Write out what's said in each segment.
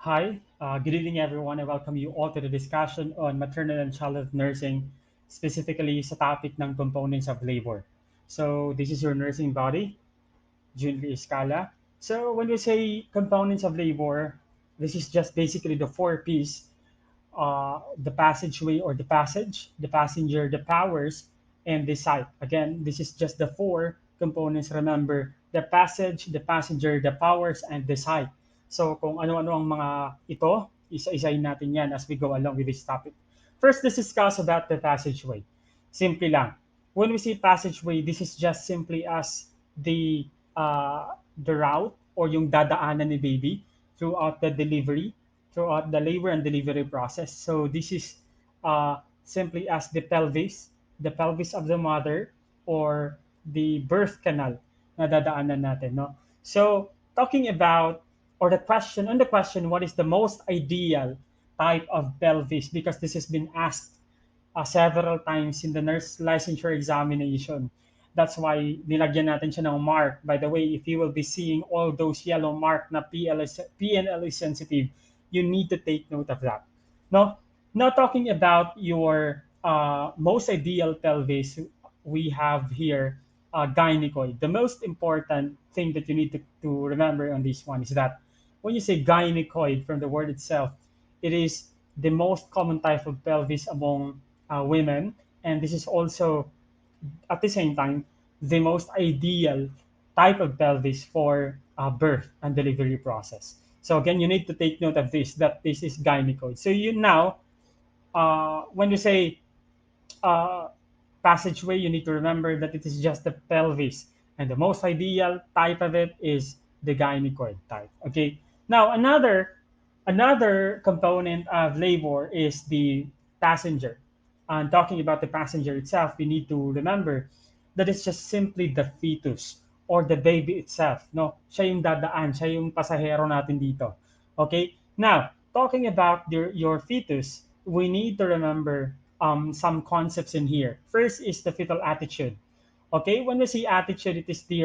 Hi, good evening, everyone. I welcome you all to the discussion on maternal and childhood nursing, specifically sa topic ng components of labor. So, this is your nursing body, Jhunlie Escala. So, when we say components of labor, this is just basically the four P's: the passageway or the passage, the passenger, the powers, and the site. Again, this is just the four components. Remember, the passage, the passenger, the powers, and the site. So kung ano-ano ang mga ito, isa-isahin natin yan as we go along with this topic. First, let's discuss about the passageway. Simple lang. When we say passageway, this is just simply as the route or yung dadaanan ni baby throughout the delivery, throughout the labor and delivery process. So this is simply as the pelvis of the mother or the birth canal na dadaanan natin, no? So talking about or the question, what is the most ideal type of pelvis? Because this has been asked several times in the nurse licensure examination. That's why nilagyan natin siya ng mark. By the way, if you will be seeing all those yellow mark na PNL is sensitive, you need to take note of that. No, now talking about your most ideal pelvis, we have here gynecoid. The most important thing that you need to remember on this one is that when you say gynecoid from the word itself, it is the most common type of pelvis among women, and this is also at the same time the most ideal type of pelvis for birth and delivery process. So again, you need to take note of this, that this is gynecoid. So you now, when you say uh, passageway, you need to remember that it is just the pelvis, and the most ideal type of it is the gynecoid type. Okay. Now another component of labor is the passenger. And talking about the passenger itself, we need to remember that it's just simply the fetus or the baby itself. No, siya yung dadaan, siya yung pasahero natin dito. Okay. Now talking about your fetus, we need to remember some concepts in here. First is the fetal attitude. Okay, when we see attitude, it is the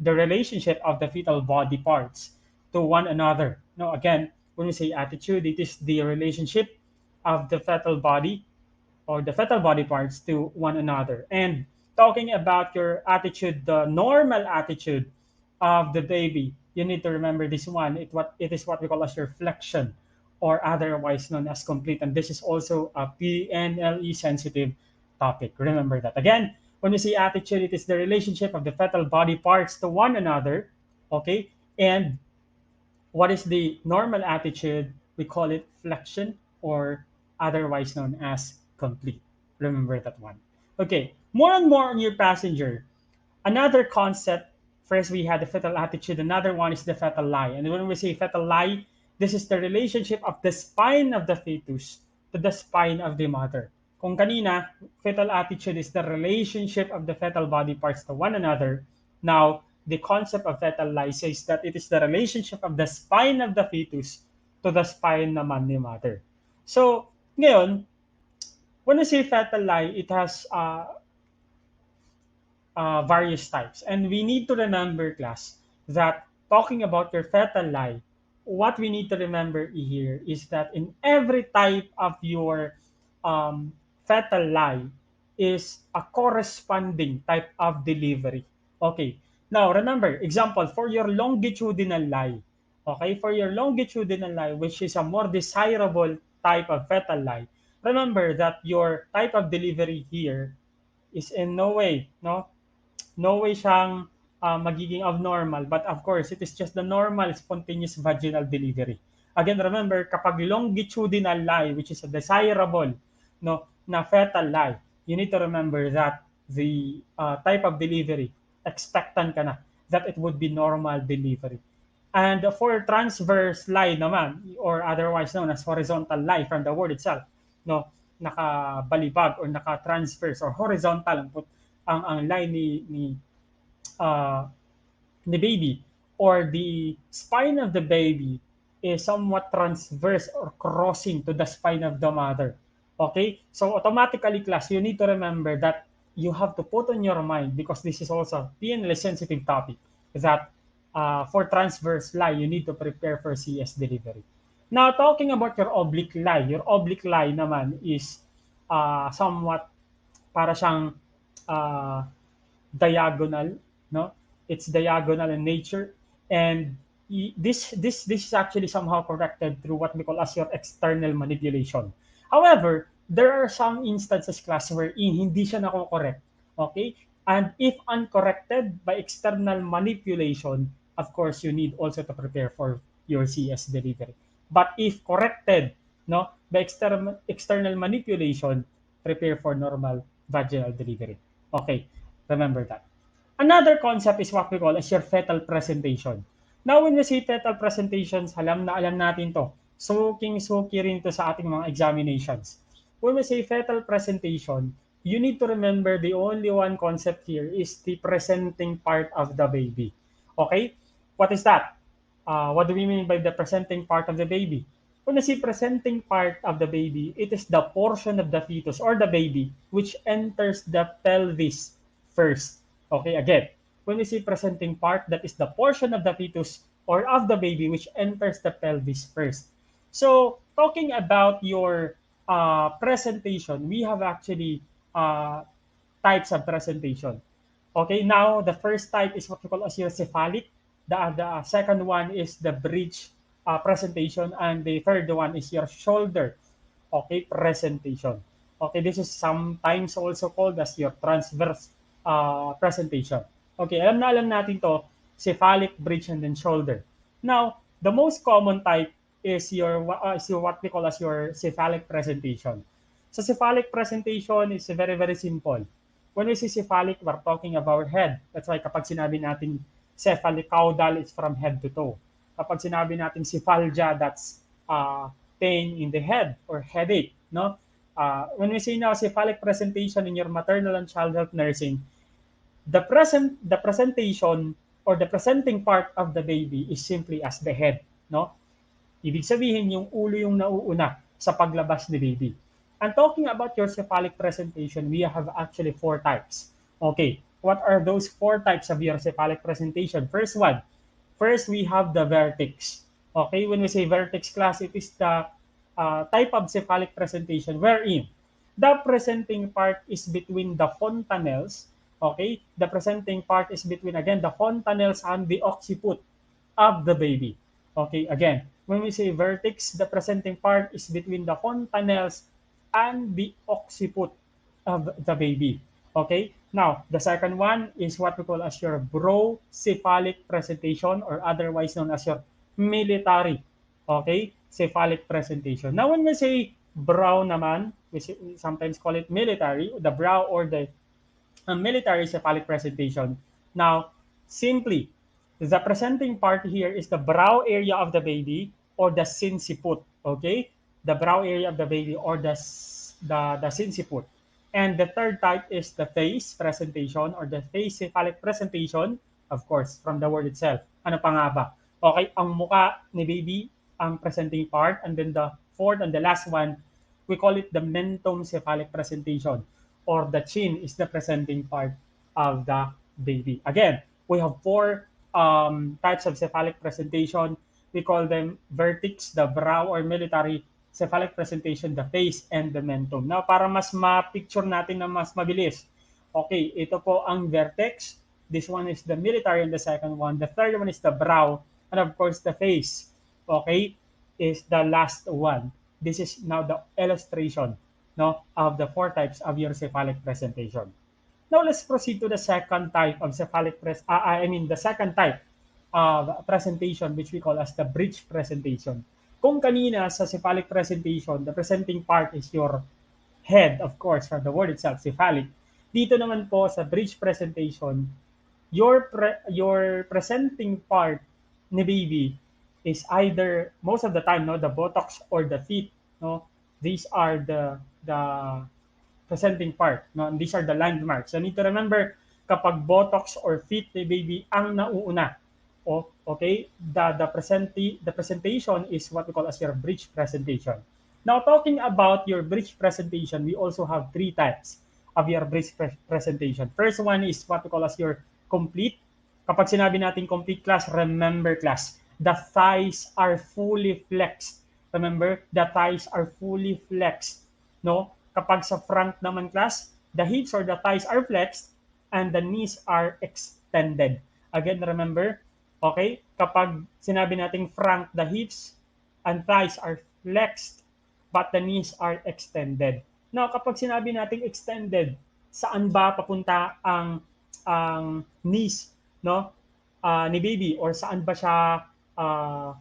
relationship of the fetal body parts to one another. No, again, when we say attitude, it is the relationship of the fetal body or the fetal body parts to one another. And talking about your attitude, the normal attitude of the baby, you need to remember this one. It is what we call as your flexion, or otherwise known as complete. And this is also a PNLE sensitive topic. Remember that. Again, when we say attitude, it is the relationship of the fetal body parts to one another. Okay, and what is the normal attitude? We call it flexion, or otherwise known as complete. Remember that one. Okay, more and more on your passenger. Another concept, first we had the fetal attitude, another one is the fetal lie. And when we say fetal lie, this is the relationship of the spine of the fetus to the spine of the mother. Kung kanina, fetal attitude is the relationship of the fetal body parts to one another. Now, the concept of fetal lie says that it is the relationship of the spine of the fetus to the spine naman ni mother. So, ngayon, when we say fetal lie, it has various types. And we need to remember, class, that talking about your fetal lie, what we need to remember here is that in every type of your fetal lie is a corresponding type of delivery. Okay. Now, remember, example, for your longitudinal lie, okay, for your longitudinal lie, which is a more desirable type of fetal lie, remember that your type of delivery here is in no way, no way siyang magiging abnormal, but of course, it is just the normal spontaneous vaginal delivery. Again, remember, kapag longitudinal lie, which is a desirable, no, na fetal lie, you need to remember that the type of delivery, expectant ka na, that it would be normal delivery. And for transverse lie naman, or otherwise known as horizontal lie from the word itself, no, nakabalibag or naka-transverse or horizontal ang line uh, ni baby, or the spine of the baby is somewhat transverse or crossing to the spine of the mother. Okay? So automatically, class, you need to remember that you have to put on your mind, because this is also a PNL sensitive topic, that for transverse lie, you need to prepare for CS delivery. Now, talking about your oblique lie naman is somewhat para siyang uh, diagonal, no? It's diagonal in nature, and this is actually somehow corrected through what we call as your external manipulation. However, there are some instances class wherein hindi siya nako-correct, okay? And if uncorrected by external manipulation, of course, you need also to prepare for your CS delivery. But if corrected, no, by external manipulation, prepare for normal vaginal delivery. Okay, remember that. Another concept is what we call as your fetal presentation. Now, when we say fetal presentations, alam natin to. Suking-suki rin to sa ating mga examinations. When we say fetal presentation, you need to remember the only one concept here is the presenting part of the baby. Okay? What is that? What do we mean by the presenting part of the baby? When we say presenting part of the baby, it is the portion of the fetus or the baby which enters the pelvis first. Okay, again, when we say presenting part, that is the portion of the fetus or of the baby which enters the pelvis first. So, talking about your presentation, we have actually uh, types of presentation. Okay, now the first type is what we call as your cephalic. The second one is the bridge presentation, and the third one is your shoulder. Okay, presentation. Okay, this is sometimes also called as your transverse presentation. Okay, alam natin to, cephalic, bridge, and then shoulder. Now, the most common type is your what we call as your cephalic presentation. So cephalic presentation is very, very simple. When we say cephalic, we're talking about head. That's why kapag sinabi natin cephalic caudal, it's from head to toe. Kapag sinabi natin cephalgia, that's pain in the head or headache. No? When we say now cephalic presentation in your maternal and child health nursing, the presentation or the presenting part of the baby is simply as the head. No? Ibig sabihin, yung ulo yung nauuna sa paglabas ni baby. And talking about your cephalic presentation, we have actually four types. Okay, what are those four types of your cephalic presentation? First we have the vertex. Okay, when we say vertex class, it is the type of cephalic presentation wherein the presenting part is between the fontanelles. Okay, the presenting part is between again the fontanelles and the occiput of the baby. Okay, again, when we say vertex, the presenting part is between the fontanelles and the occiput of the baby. Okay, now the second one is what we call as your brocephalic presentation or otherwise known as your military. Okay, cephalic presentation. Now, when we say brow naman, we sometimes call it military, the brow or the military cephalic presentation. Now, simply, the presenting part here is the brow area of the baby or the sinciput. Okay, the brow area of the baby or the sinciput. And the third type is the face presentation or the face cephalic presentation, of course, from the word itself. Ano pa nga ba? Okay, ang muka ni baby, ang presenting part, and then the fourth and the last one, we call it the mentum cephalic presentation or the chin is the presenting part of the baby. Again, we have four types of cephalic presentation. We call them vertex, the brow or military, cephalic presentation, the face, and the mentum. Now, para mas ma-picture natin na mas mabilis, okay, ito po ang vertex. This one is the military and the second one. The third one is the brow. And of course, the face, okay, is the last one. This is now the illustration, no, of the four types of your cephalic presentation. Now let's proceed to the second type of the second type of presentation which we call as the breech presentation. Kung kanina sa cephalic presentation, the presenting part is your head, of course, from the word itself, cephalic. Dito naman po sa breech presentation, your presenting part ni baby is either most of the time no the buttocks or the feet, no, these are the presenting part, no, and these are the landmarks. So you need to remember kapag buttocks or feet ni baby ang nauuna, okay, the presentation is what we call as your breech presentation. Now, talking about your breech presentation, we also have three types of your breech presentation. First one is what we call as your complete. Kapag sinabi natin complete class, remember class, the thighs are fully flexed. Remember, the thighs are fully flexed. No? Kapag sa front naman class, the hips or the thighs are flexed and the knees are extended. Again, remember, okay, kapag sinabi nating front, the hips and thighs are flexed but the knees are extended. Now, kapag sinabi nating extended, saan ba papunta ang knees, no? Ni baby, or saan ba siya uh,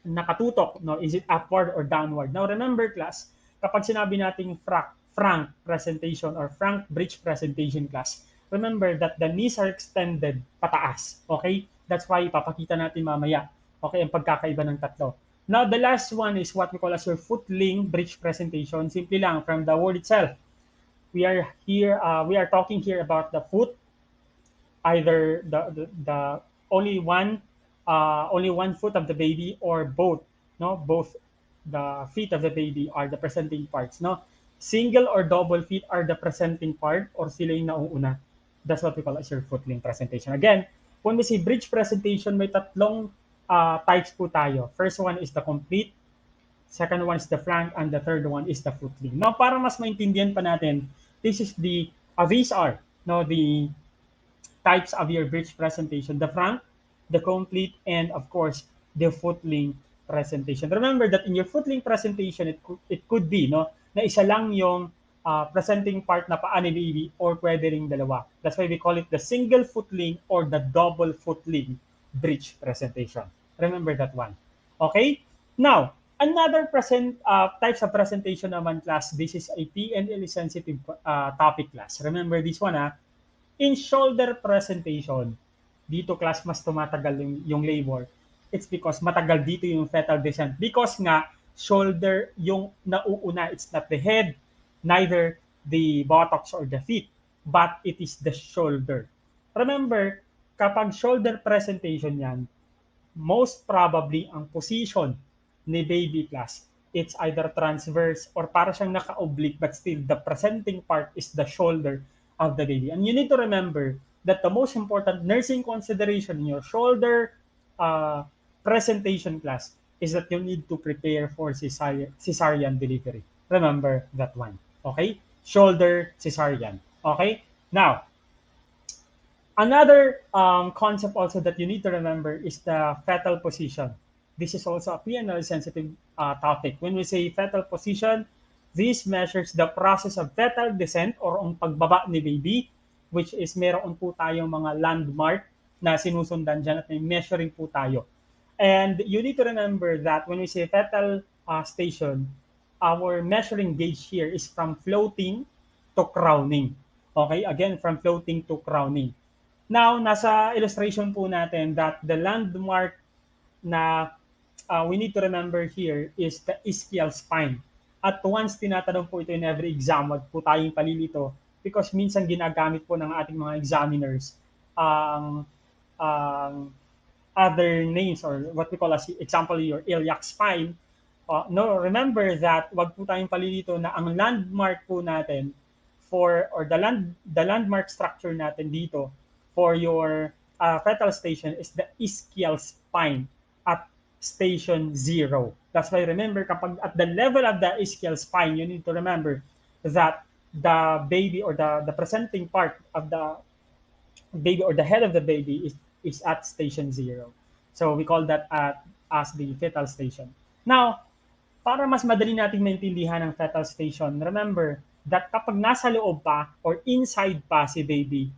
nakatutok, no? Is it upward or downward? Now remember class, kapag sinabi nating frank presentation or frank breech presentation class, remember that the knees are extended pataas. Okay? That's why ipapakita natin mamaya. Okay, ang pagkakaiba ng tatlo. Now the last one is what we call as your footling breech presentation. Simple lang from the word itself. We are talking here about the foot, either the only one foot of the baby or both, no, both the feet of the baby are the presenting parts, no. Single or double feet are the presenting part or sila yung nauuna. That's what we call as your footling presentation. Again, when we say bridge presentation, may tatlong types po tayo. First one is the complete, second one is the flank, and the third one is the footling. Now, para mas maintindihan pa natin, these are, no, the types of your bridge presentation: the front, the complete, and of course, the footling presentation. Remember that in your footling presentation, it could be, no, na isa lang yung presenting part na paa ni baby or pwede ring dalawa. That's why we call it the single footling or the double footling bridge presentation. Remember that one. Okay? Now, another types of presentation naman class, this is a PNL sensitive topic class. Remember this one, in shoulder presentation, dito class mas tumatagal yung labor. It's because matagal dito yung fetal descent. Because nga, shoulder yung nauuna. It's not the head, neither the buttocks or the feet, but it is the shoulder. Remember, kapag shoulder presentation yan, most probably ang position ni baby class, it's either transverse or para siyang naka-oblique, but still the presenting part is the shoulder of the baby. And you need to remember that the most important nursing consideration in your shoulder uh, presentation class is that you need to prepare for cesarean delivery. Remember that one. Okay? Shoulder cesarean. Okay? Now, another concept also that you need to remember is the fetal position. This is also a PNL sensitive topic. When we say fetal position, this measures the process of fetal descent or ang pagbaba ni baby, which is meron po tayong mga landmark na sinusundan dyan at may measuring po tayo. And you need to remember that when we say fetal station, our measuring gauge here is from floating to crowning. Okay, again, from floating to crowning. Now, nasa illustration po natin that the landmark na we need to remember here is the ischial spine. At once tinatanong po ito in every exam, wag po tayong palilito because minsan ginagamit po ng ating mga examiners ang other names or what we call as example your iliac spine. No, remember that wag po tayong palilito na ang landmark po natin or the landmark structure natin dito for your fetal station is the ischial spine at station 0. That's why remember kapag at the level of the ischial spine, you need to remember that the baby or the presenting part of the baby or the head of the baby is at station 0. So we call that as the fetal station. Now, para mas madali nating maintindihan ang fetal station, remember that kapag nasa loob pa or inside pa si baby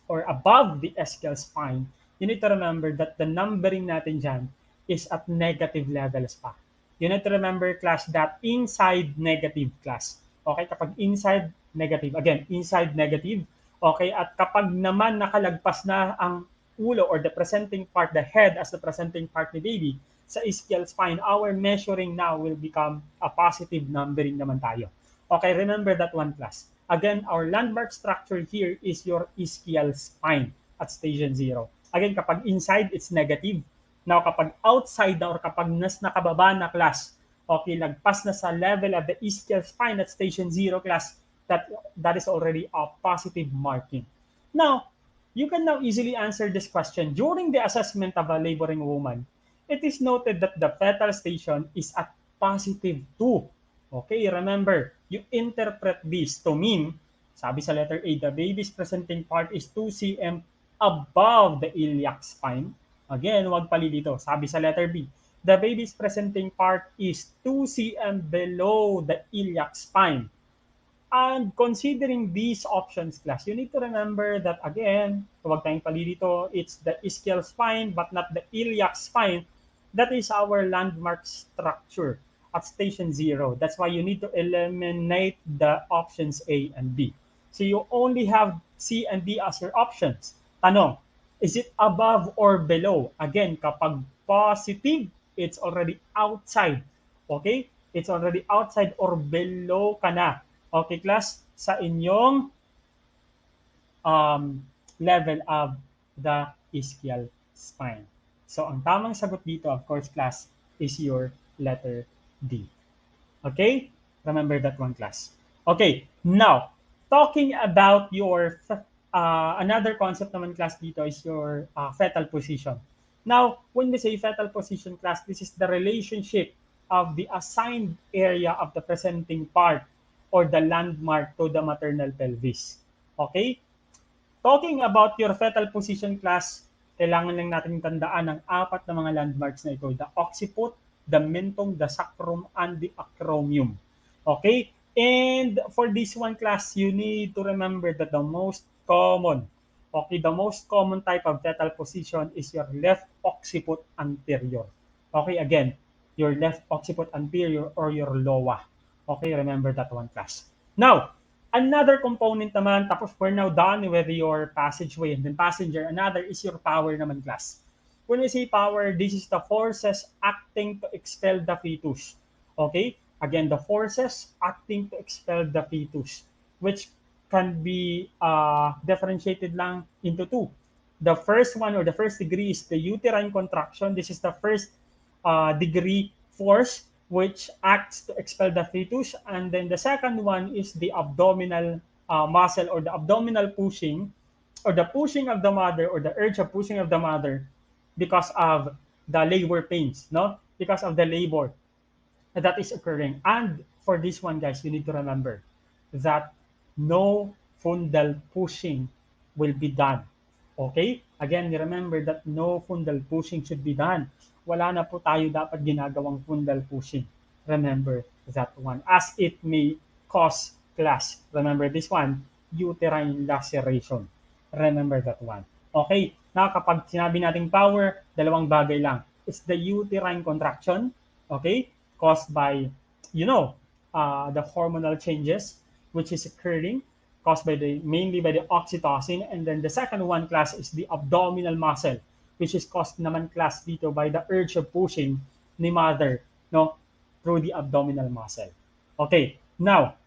or above the ischial spine, you need to remember that the numbering natin dyan is at negative levels pa. You need to remember, class, that inside negative, class. Okay, kapag inside negative, again, inside negative. Okay, at kapag naman nakalagpas na ang ulo or the presenting part, the head as the presenting part ni baby, sa ischial spine, our measuring now will become a positive numbering naman tayo. Okay, remember that one, class. Again, our landmark structure here is your ischial spine at station 0. Again, kapag inside, it's negative. Now, kapag outside or kapag nakababa na, class, okay, lagpas na sa level of the ischial spine at station 0, class, that is already a positive marking. Now, you can now easily answer this question. During the assessment of a laboring woman, it is noted that the fetal station is at positive 2. Okay, remember, you interpret this to mean, sabi sa letter A, the baby's presenting part is 2 cm above the iliac spine. Again, wag pali dito. Sabi sa letter B, the baby's presenting part is 2 cm below the iliac spine. And considering these options, class, you need to remember that again, huwag tayong palilito, it's the ischial spine but not the iliac spine. That is our landmark structure at station 0. That's why you need to eliminate the options A and B. So you only have C and D as your options. Tanong, is it above or below? Again, kapag positive, it's already outside. Okay? It's already outside or below ka na. Okay, class, sa inyong level of the ischial spine. So, ang tamang sagot dito, of course, class, is your letter D. Okay? Remember that one, class. Okay, now, talking about your, another concept naman, class, dito is your fetal position. Now, when we say fetal position, class, this is the relationship of the assigned area of the presenting part or the landmark to the maternal pelvis. Okay? Talking about your fetal position, class, kailangan lang natin tandaan ang apat na mga landmarks na ito: the occiput, the mentum, the sacrum, and the acromion. Okay? And for this one, class, you need to remember that the most common, okay, the most common type of fetal position is your left occiput anterior. Okay, again, your left occiput anterior or your lowa. Okay, remember that one, class. Now, another component naman, tapos we're now done with your passageway and then passenger. Another is your power naman, class. When we say power, this is the forces acting to expel the fetus. Okay? Again, the forces acting to expel the fetus, which can be differentiated lang into two. The first one or the first degree is the uterine contraction. This is the first degree force which acts to expel the fetus. And then the second one is the abdominal muscle or the abdominal pushing or the pushing of the mother or the urge of pushing of the mother because of the labor pains, no? Because of the labor that is occurring. And for this one, guys, you need to remember that no fundal pushing will be done. Okay? Again, remember that no fundal pushing should be done. Wala na po tayo dapat ginagawang fundal pushing. Remember that one. As it may cause class. Remember this one, uterine laceration. Remember that one. Okay? Na kapag sinabi nating power, dalawang bagay lang. It's the uterine contraction, okay, caused by, you know, the hormonal changes which is occurring, caused by the mainly by the oxytocin, and then the second one, class, is the abdominal muscle, which is caused naman, class, dito by the urge of pushing ni mother, no, through the abdominal muscle. Okay, now,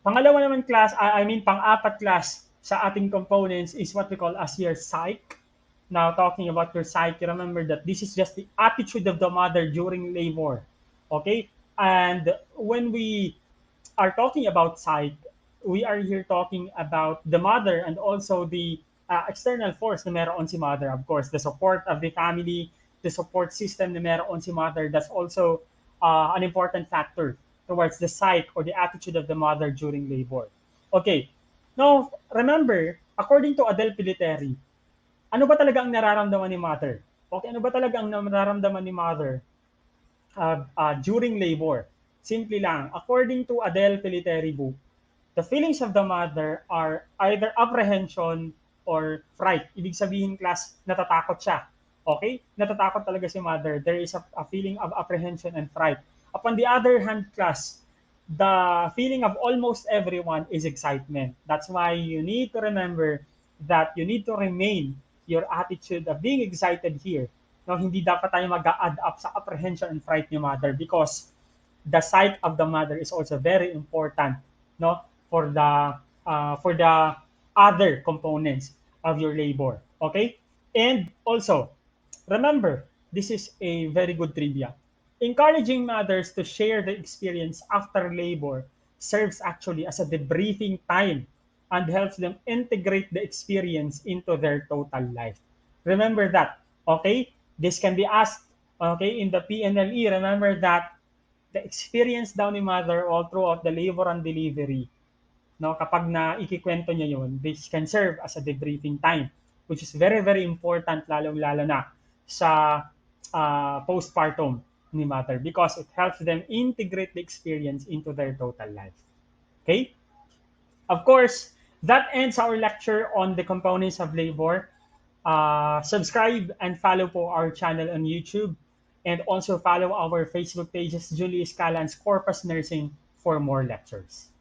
pangalawa naman, class, I mean pang-apat, class, sa ating components is what we call as your psyche. Now, talking about your psyche, remember that this is just the attitude of the mother during labor. Okay? And when we are talking about psyche, we are here talking about the mother and also the external force na meron si mother. Of course, the support of the family, the support system na meron si mother, that's also an important factor towards the psyche or the attitude of the mother during labor. Okay. Now, remember, according to Adele Piliteri, ano ba talaga ang nararamdaman ni mother? Okay, ano ba talaga ang nararamdaman ni mother during labor? Simple lang. According to Adele Piliteri book, the feelings of the mother are either apprehension or fright. Ibig sabihin, class, natatakot siya. Okay? Natatakot talaga si mother. There is a feeling of apprehension and fright. Upon the other hand, class, the feeling of almost everyone is excitement. That's why you need to remember that you need to remain your attitude of being excited here. No, hindi dapat tayo mag-add up sa apprehension and fright ni mother because the sight of the mother is also very important, no, for the other components of your labor. Okay, and also remember, this is a very good trivia. Encouraging mothers to share the experience after labor serves actually as a debriefing time and helps them integrate the experience into their total life. Remember that, okay? This can be asked, okay, in the PNLE. Remember that the experience daw ni mother all throughout the labor and delivery, no, kapag na ikikwento niya yun, this can serve as a debriefing time, which is very, very important, lalong-lalo na sa postpartum ni mother because it helps them integrate the experience into their total life. Okay? Of course, that ends our lecture on the components of labor. Subscribe and follow po our channel on YouTube and also follow our Facebook pages, Jhunlie Escala and Corpus Nursing for more lectures.